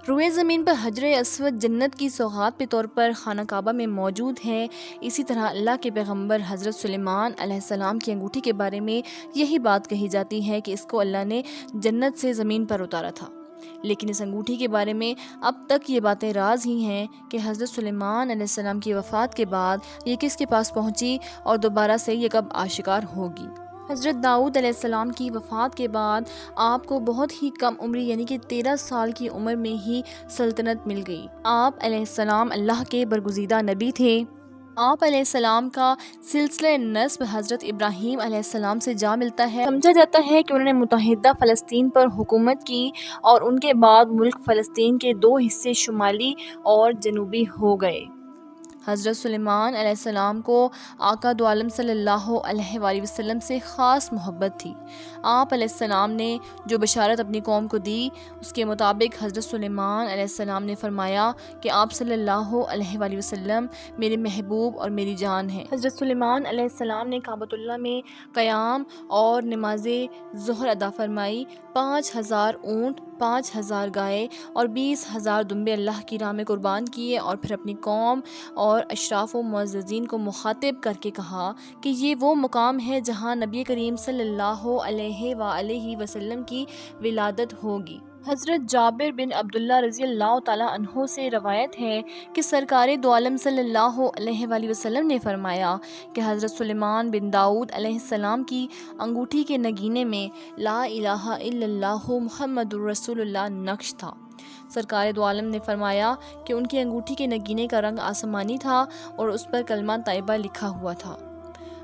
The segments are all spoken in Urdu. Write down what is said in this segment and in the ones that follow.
روئے زمین پر حجر اسود جنت کی سوغات کے طور پر خانہ کعبہ میں موجود ہے۔ اسی طرح اللہ کے پیغمبر حضرت سلیمان علیہ السلام کی انگوٹھی کے بارے میں یہی بات کہی جاتی ہے کہ اس کو اللہ نے جنت سے زمین پر اتارا تھا، لیکن اس انگوٹھی کے بارے میں اب تک یہ باتیں راز ہی ہیں کہ حضرت سلیمان علیہ السلام کی وفات کے بعد یہ کس کے پاس پہنچی اور دوبارہ سے یہ کب آشکار ہوگی۔ حضرت داؤد علیہ السلام کی وفات کے بعد آپ کو بہت ہی کم عمری یعنی کہ 13 سال کی عمر میں ہی سلطنت مل گئی۔ آپ علیہ السلام اللہ کے برگزیدہ نبی تھے۔ آپ علیہ السلام کا سلسلہ نسب حضرت ابراہیم علیہ السلام سے جا ملتا ہے۔ سمجھا جاتا ہے کہ انہوں نے متحدہ فلسطین پر حکومت کی اور ان کے بعد ملک فلسطین کے 2 حصے شمالی اور جنوبی ہو گئے۔ حضرت سلیمان علیہ السلام کو آقا دو عالم صلی اللہ علیہ وآلہ وسلم سے خاص محبت تھی۔ آپ علیہ السلام نے جو بشارت اپنی قوم کو دی اس کے مطابق حضرت سلیمان علیہ السلام نے فرمایا کہ آپ صلی اللہ علیہ وآلہ وسلم میرے محبوب اور میری جان ہیں۔ حضرت سلیمان علیہ السلام نے کعبۃ اللہ میں قیام اور نماز ظہر ادا فرمائی۔ 5000 اونٹ، 5000 گائے اور 20,000 دمبے اللہ کی راہ میں قربان کیے، اور پھر اپنی قوم اور اشراف و معززین کو مخاطب کر کے کہا کہ یہ وہ مقام ہے جہاں نبی کریم صلی اللہ علیہ وآلہ وسلم کی ولادت ہوگی۔ حضرت جابر بن عبداللہ رضی اللہ تعالیٰ عنہ سے روایت ہے کہ سرکار دو عالم صلی اللہ علیہ وآلہ وسلم نے فرمایا کہ حضرت سلیمان بن داؤد علیہ السلام کی انگوٹھی کے نگینے میں لا الہ الا اللہ محمد الرسول اللہ نقش تھا۔ سرکار دو عالم نے فرمایا کہ ان کی انگوٹھی کے نگینے کا رنگ آسمانی تھا اور اس پر کلمہ طیبہ لکھا ہوا تھا۔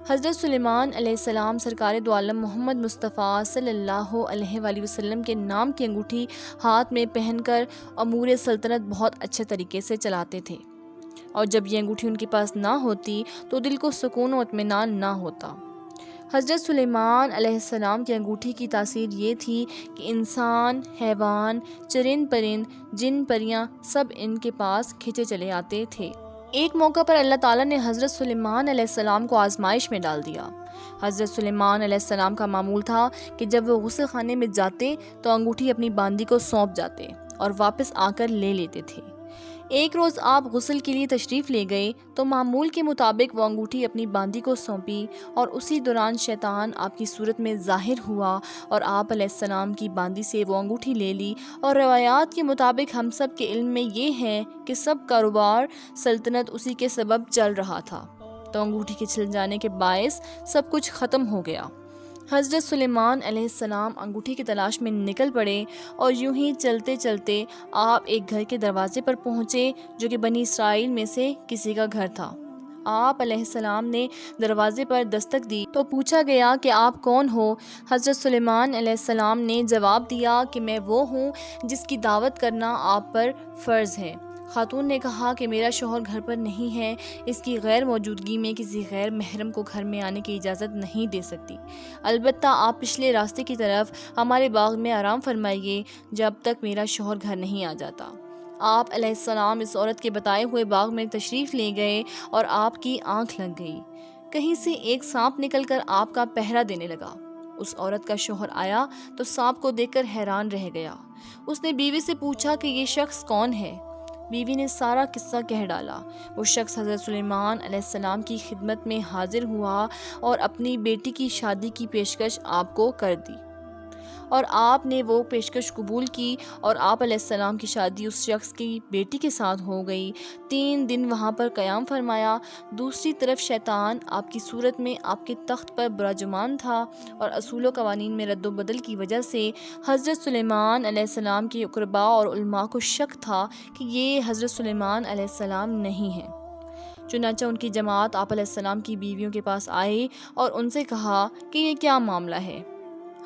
حضرت سلیمان علیہ السلام سرکار دو عالم محمد مصطفیٰ صلی اللہ علیہ وآلہ وسلم کے نام کی انگوٹھی ہاتھ میں پہن کر امور سلطنت بہت اچھے طریقے سے چلاتے تھے، اور جب یہ انگوٹھی ان کے پاس نہ ہوتی تو دل کو سکون و اطمینان نہ ہوتا۔ حضرت سلیمان علیہ السلام کی انگوٹھی کی تاثیر یہ تھی کہ انسان، حیوان، چرند پرند، جن پریاں سب ان کے پاس کھنچے چلے آتے تھے۔ ایک موقع پر اللہ تعالیٰ نے حضرت سلیمان علیہ السلام کو آزمائش میں ڈال دیا۔ حضرت سلیمان علیہ السلام کا معمول تھا کہ جب وہ غسل خانے میں جاتے تو انگوٹھی اپنی باندی کو سونپ جاتے اور واپس آ کر لے لیتے تھے۔ ایک روز آپ غسل کے لیے تشریف لے گئے تو معمول کے مطابق وہ انگوٹھی اپنی باندی کو سونپی، اور اسی دوران شیطان آپ کی صورت میں ظاہر ہوا اور آپ علیہ السلام کی باندی سے وہ انگوٹھی لے لی، اور روایات کے مطابق ہم سب کے علم میں یہ ہے کہ سب کاروبار سلطنت اسی کے سبب چل رہا تھا، تو انگوٹھی کے چھل جانے کے باعث سب کچھ ختم ہو گیا۔ حضرت سلیمان علیہ السلام انگوٹھی کی تلاش میں نکل پڑے، اور یوں ہی چلتے چلتے آپ ایک گھر کے دروازے پر پہنچے جو کہ بنی اسرائیل میں سے کسی کا گھر تھا۔ آپ علیہ السلام نے دروازے پر دستک دی تو پوچھا گیا کہ آپ کون ہو؟ حضرت سلیمان علیہ السلام نے جواب دیا کہ میں وہ ہوں جس کی دعوت کرنا آپ پر فرض ہے۔ خاتون نے کہا کہ میرا شوہر گھر پر نہیں ہے، اس کی غیر موجودگی میں کسی غیر محرم کو گھر میں آنے کی اجازت نہیں دے سکتی، البتہ آپ پچھلے راستے کی طرف ہمارے باغ میں آرام فرمائیے جب تک میرا شوہر گھر نہیں آ جاتا۔ آپ علیہ السلام اس عورت کے بتائے ہوئے باغ میں تشریف لے گئے اور آپ کی آنکھ لگ گئی۔ کہیں سے ایک سانپ نکل کر آپ کا پہرا دینے لگا۔ اس عورت کا شوہر آیا تو سانپ کو دیکھ کر حیران رہ گیا۔ اس نے بیوی سے پوچھا کہ یہ شخص کون ہے؟ بیوی نے سارا قصہ کہہ ڈالا۔ وہ شخص حضرت سلیمان علیہ السلام کی خدمت میں حاضر ہوا اور اپنی بیٹی کی شادی کی پیشکش آپ کو کر دی، اور آپ نے وہ پیشکش قبول کی، اور آپ علیہ السلام کی شادی اس شخص کی بیٹی کے ساتھ ہو گئی۔ 3 دن وہاں پر قیام فرمایا۔ دوسری طرف شیطان آپ کی صورت میں آپ کے تخت پر براجمان تھا، اور اصول و قوانین میں رد و بدل کی وجہ سے حضرت سلیمان علیہ السلام کے اقرباء اور علماء کو شک تھا کہ یہ حضرت سلیمان علیہ السلام نہیں ہیں۔ چنانچہ ان کی جماعت آپ علیہ السلام کی بیویوں کے پاس آئی اور ان سے کہا کہ یہ کیا معاملہ ہے؟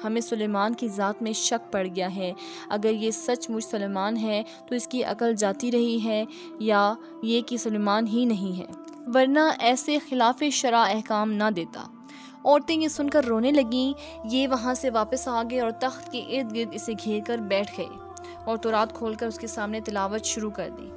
ہمیں سلیمان کی ذات میں شک پڑ گیا ہے۔ اگر یہ سچ مچ سلیمان ہے تو اس کی عقل جاتی رہی ہے، یا یہ کہ سلیمان ہی نہیں ہے، ورنہ ایسے خلاف شرع احکام نہ دیتا۔ عورتیں یہ سن کر رونے لگیں۔ یہ وہاں سے واپس آ گئے اور تخت کے ارد گرد اسے گھیر کر بیٹھ گئے اور تورات کھول کر اس کے سامنے تلاوت شروع کر دی۔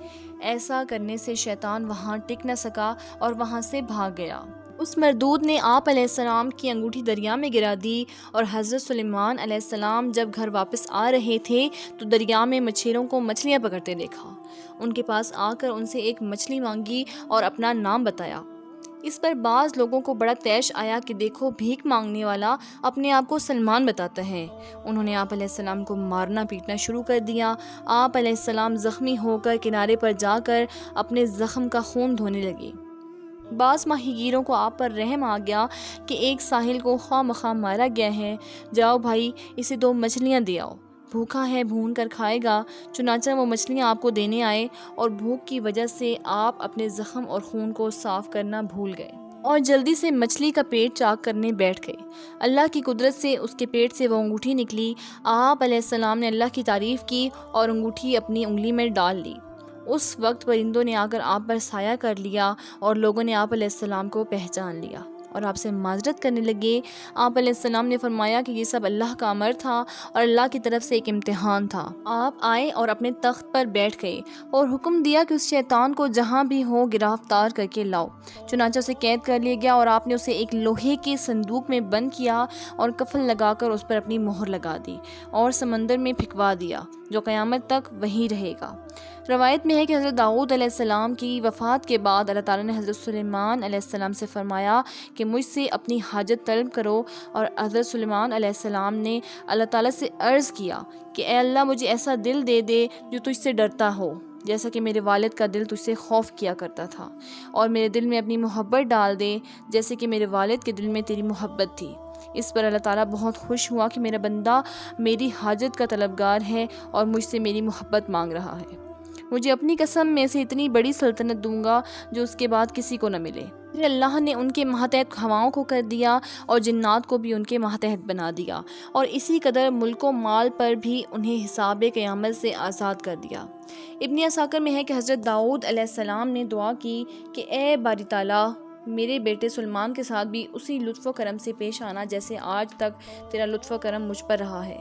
ایسا کرنے سے شیطان وہاں ٹک نہ سکا اور وہاں سے بھاگ گیا۔ اس مردود نے آپ علیہ السلام کی انگوٹھی دریا میں گرا دی، اور حضرت سلیمان علیہ السلام جب گھر واپس آ رہے تھے تو دریا میں مچھیروں کو مچھلیاں پکڑتے دیکھا۔ ان کے پاس آ کر ان سے ایک مچھلی مانگی اور اپنا نام بتایا۔ اس پر بعض لوگوں کو بڑا طیش آیا کہ دیکھو، بھیک مانگنے والا اپنے آپ کو سلمان بتاتا ہے۔ انہوں نے آپ علیہ السلام کو مارنا پیٹنا شروع کر دیا۔ آپ علیہ السلام زخمی ہو کر کنارے پر جا کر اپنے زخم کا خون دھونے لگے۔ بعض ماہی گیروں کو آپ پر رحم آ گیا کہ ایک ساحل کو خواہ مخواہ مارا گیا ہے، جاؤ بھائی اسے 2 مچھلیاں دے آؤ، بھوکا ہے بھون کر کھائے گا۔ چنانچہ وہ مچھلیاں آپ کو دینے آئے، اور بھوک کی وجہ سے آپ اپنے زخم اور خون کو صاف کرنا بھول گئے اور جلدی سے مچھلی کا پیٹ چاک کرنے بیٹھ گئے۔ اللہ کی قدرت سے اس کے پیٹ سے وہ انگوٹھی نکلی۔ آپ علیہ السلام نے اللہ کی تعریف کی اور انگوٹھی اپنی انگلی میں ڈال لی۔ اس وقت پرندوں نے آ کر آپ پر سایہ کر لیا، اور لوگوں نے آپ علیہ السلام کو پہچان لیا اور آپ سے معذرت کرنے لگے۔ آپ علیہ السلام نے فرمایا کہ یہ سب اللہ کا امر تھا اور اللہ کی طرف سے ایک امتحان تھا۔ آپ آئے اور اپنے تخت پر بیٹھ گئے اور حکم دیا کہ اس شیطان کو جہاں بھی ہو گرفتار کر کے لاؤ۔ چنانچہ اسے قید کر لیا گیا، اور آپ نے اسے ایک لوہے کے صندوق میں بند کیا اور کفن لگا کر اس پر اپنی مہر لگا دی اور سمندر میں پھینکوا دیا، جو قیامت تک وہیں رہے گا۔ روایت میں ہے کہ حضرت داؤد علیہ السلام کی وفات کے بعد اللہ تعالیٰ نے حضرت سلیمان علیہ السلام سے فرمایا کہ مجھ سے اپنی حاجت طلب کرو، اور حضرت سلیمان علیہ السلام نے اللہ تعالیٰ سے عرض کیا کہ اے اللہ، مجھے ایسا دل دے دے جو تجھ سے ڈرتا ہو، جیسا کہ میرے والد کا دل تجھ سے خوف کیا کرتا تھا، اور میرے دل میں اپنی محبت ڈال دے جیسے کہ میرے والد کے دل میں تیری محبت تھی۔ اس پر اللہ تعالیٰ بہت خوش ہوا کہ میرا بندہ میری حاجت کا طلبگار ہے اور مجھ سے میری محبت مانگ رہا ہے۔ مجھے اپنی قسم میں سے اتنی بڑی سلطنت دوں گا جو اس کے بعد کسی کو نہ ملے۔ پھر اللہ نے ان کے ماتحت ہواؤں کو کر دیا اور جنات کو بھی ان کے ماتحت بنا دیا، اور اسی قدر ملک و مال پر بھی انہیں حساب قیامت سے آزاد کر دیا۔ ابن عساکر میں ہے کہ حضرت داؤد علیہ السلام نے دعا کی کہ اے باری تعالیٰ، میرے بیٹے سلیمان کے ساتھ بھی اسی لطف و کرم سے پیش آنا جیسے آج تک تیرا لطف و کرم مجھ پر رہا ہے۔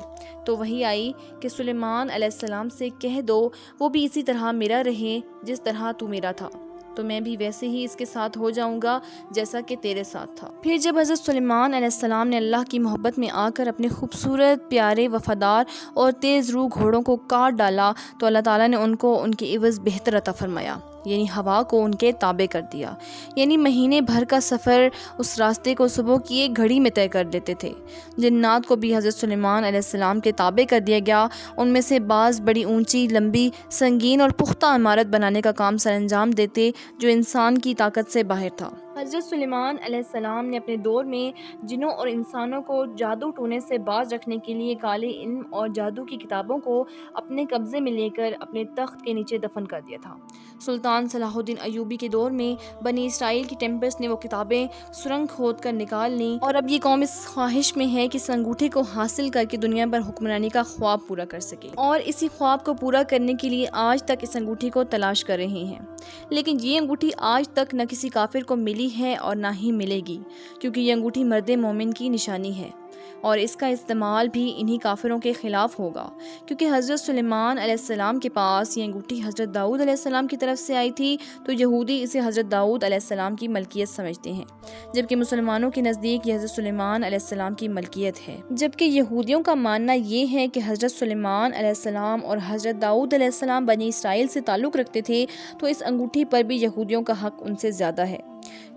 تو وہی آئی کہ سلیمان علیہ السلام سے کہہ دو وہ بھی اسی طرح میرا رہے جس طرح تو میرا تھا، تو میں بھی ویسے ہی اس کے ساتھ ہو جاؤں گا جیسا کہ تیرے ساتھ تھا۔ پھر جب حضرت سلیمان علیہ السلام نے اللہ کی محبت میں آ کر اپنے خوبصورت، پیارے، وفادار اور تیز روح گھوڑوں کو کاٹ ڈالا تو اللہ تعالیٰ نے ان کو ان کے عوض بہتر عطا فرمایا، یعنی ہوا کو ان کے تابع کر دیا، یعنی مہینے بھر کا سفر اس راستے کو صبح کی 1 گھڑی میں طے کر لیتے تھے۔ جنات کو بھی حضرت سلیمان علیہ السلام کے تابع کر دیا گیا۔ ان میں سے بعض بڑی اونچی، لمبی، سنگین اور پختہ عمارت بنانے کا کام سر انجام دیتے جو انسان کی طاقت سے باہر تھا۔ حضرت سلیمان علیہ السلام نے اپنے دور میں جنوں اور انسانوں کو جادو ٹونے سے باز رکھنے کے لیے کالے علم اور جادو کی کتابوں کو اپنے قبضے میں لے کر اپنے تخت کے نیچے دفن کر دیا تھا۔ سلطان صلاح الدین ایوبی کے دور میں بنی اسرائیل کی ٹیمپسٹ نے وہ کتابیں سرنگ کھود کر نکال لیں، اور اب یہ قوم اس خواہش میں ہے کہ اس انگوٹھی کو حاصل کر کے دنیا پر حکمرانی کا خواب پورا کر سکے، اور اسی خواب کو پورا کرنے کے لیے آج تک اس انگوٹھی کو تلاش کر رہے ہیں۔ لیکن یہ انگوٹھی آج تک نہ کسی کافر کو ملی ہے اور نہ ہی ملے گی، کیونکہ یہ انگوٹھی مرد مومن کی نشانی ہے، اور اس کا استعمال بھی انہی کافروں کے خلاف ہوگا، کیونکہ حضرت سلیمان علیہ السلام کے پاس یہ انگوٹھی حضرت داؤد علیہ السلام کی طرف سے آئی تھی، تو یہودی اسے حضرت داؤد علیہ السلام کی ملکیت سمجھتے ہیں، جبکہ مسلمانوں کے نزدیک یہ حضرت سلیمان علیہ السلام کی ملکیت ہے۔ جبکہ یہودیوں کا ماننا یہ ہے کہ حضرت سلیمان علیہ السلام اور حضرت داؤد علیہ السلام بنی اسرائیل سے تعلق رکھتے تھے، تو اس انگوٹھی پر بھی یہودیوں کا حق ان سے زیادہ ہے۔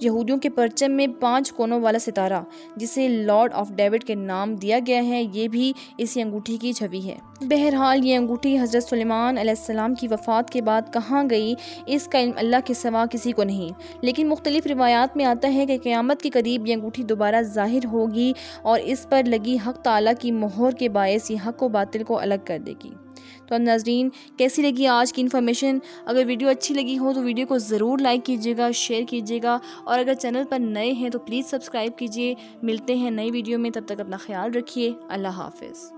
یہودیوں کے پرچم میں 5 کونوں والا ستارہ، جسے لارڈ آف ڈیوڈ کے نام دیا گیا ہے، یہ بھی اسی انگوٹھی کی چھوی ہے۔ بہرحال یہ انگوٹھی حضرت سلیمان علیہ السلام کی وفات کے بعد کہاں گئی، اس کا علم اللہ کے سوا کسی کو نہیں، لیکن مختلف روایات میں آتا ہے کہ قیامت کے قریب یہ انگوٹھی دوبارہ ظاہر ہوگی اور اس پر لگی حق تعالیٰ کی مہر کے باعث یہ حق و باطل کو الگ کر دے گی۔ تو اب ناظرین، کیسی لگی آج کی انفارمیشن؟ اگر ویڈیو اچھی لگی ہو تو ویڈیو کو ضرور لائک کیجیے گا، شیئر کیجیے گا، اور اگر چینل پر نئے ہیں تو پلیز سبسکرائب کیجیے۔ ملتے ہیں نئی ویڈیو میں، تب تک اپنا خیال رکھیے۔ اللہ حافظ۔